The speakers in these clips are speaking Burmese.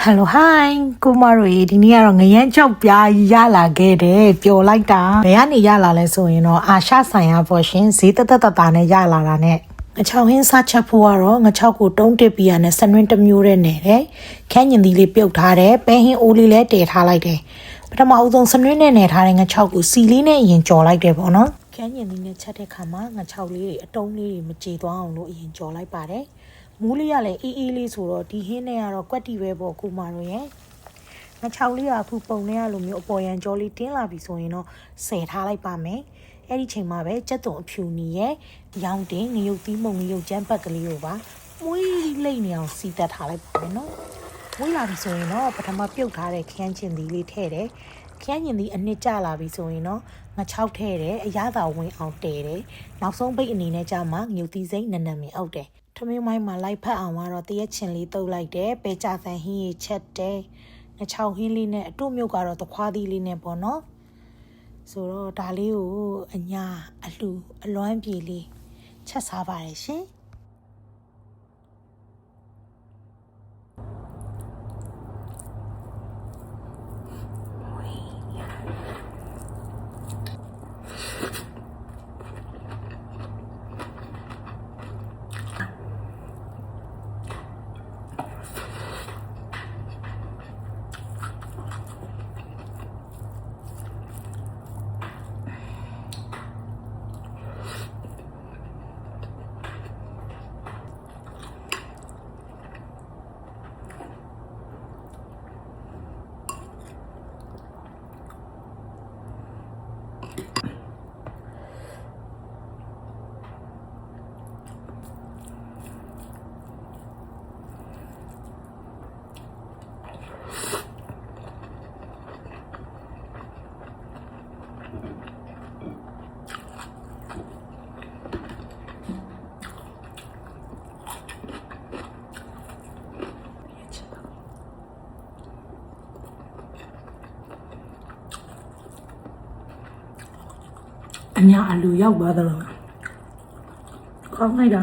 Hello hi ကိုမတို့ရေဒီနေ့ကတော့ငရမ်းကြောက်ပြားရလာခဲ့တယ်ပျော်လိုက်တာဘယ်ကနေရလာလဲဆိုရင်တော့အာရှဆိုင်ရာပေါ်ရှင်ဈေးတက်နဲ့ရလာတာနဲ့ငချောင်းဟင်းစားချက်ဖို့ကတော့ငချောက်ကိုတုံးတစ်ပြီးရနဲ့ဆနွင်းတစ်မျိုးနဲ့နေတယ်ခန်းညင်သီးလေးပြုတ်ထားတယ်ပဲဟင်းအိုးလေးလည်းတည်ထားလိုက်တယ်ပထမအဆုံးဆနွင်းနဲ့နေထားတဲ့ငချောက်ကိုစီလေးနဲ့အရင်ကြော်လိုက်တယ်ပေါ့နော်ခန်းညင်သီးနဲ့ချက်တဲ့ခါမှာငချောက်လေးတွေအတုံးလေးတွေမကြေသွားအောင်လို့အရင်ကြော်လိုက်ပါတယ်မိုးလေးကလည်းအေးလေးဆိုတော့ဒီဟင်းနဲ့ကတော့ကွက်တီပဲပေါ့ကိုမတို့ရဲ့ငချောက်လေးကအခုပုံနဲ့လိုမျိုးအပေါ်ရန်ကြောလေးတင်းလာပြီဆိုရင်တော့ဆယ်ထားလိုက်ပါမယ်အဲ့ဒီချိန်မှာပဲကြက်သွန်အဖြူနီရဲ့ရောင်တင်ငရုတ်သီးမုံငရုတ်ကျန်းပတ်ကလေးကိုပါမွေးလိမ့်နေအောင်စီတက်ထားလိုက်ပါမယ်နော်မွေးလာပြီဆိုရင်တော့ပထမပြုတ်ထားတဲ့ခရမ်းချင်သီးလေးထည့်တယ်ခရမ်းချင်သီးအနှစ်ကျလာပြီဆိုရင်တော့ငချောက်ထည့်တယ်အရသာဝင်အောင်တည်တယ်နောက်ဆုံးပိတ်အနေနဲ့ကြာမှငရုတ်သီးစိမ့်နနမြင်အောက်တယ်ထမင်းမိုင်းမှာလိုက်ဖက်အောင်ကတော့တရက်ချင်လေးတုပ်လိုက်တယ်ပဲကြဆန်ဟင်းရေးချက်တယ်နှချောင်းဟင်းလေးနဲ့အတုမြုပ်ကတော့သခွားသီးလေးနဲ့ပေါ့နော်ဆိုတော့ဒါလေးကိုအညာအလှအလွမ်းပြေလေးချက်စားပါတယ်ရှင်အညာအလူရောက်သွားတယ်လို့ခေါင်းလိုက်တာ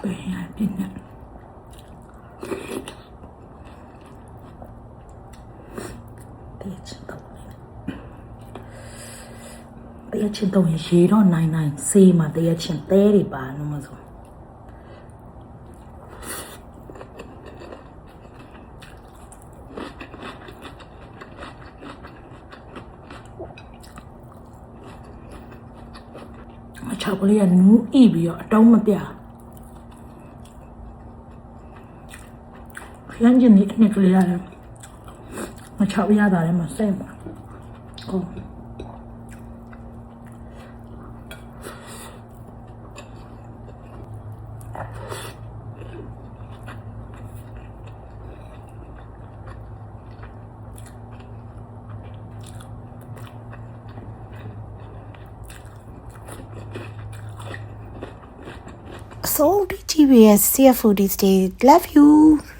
ဘယ်ရပြင်းနေတရချင်းတော့ရေတော့နိုင်စေးမှာတရချင်းတဲတွေပါနော်မဆိုအချောက်ကလေးကနူးဣပြီးတော့အတုံးမပြခရမ်းကျင်ဒီအနှစ်ကလေးရတယ်မချောက်ရတာလည်းမစိမ့်ပါဟုတ်So, DGBS, CF Foodies Day, love you.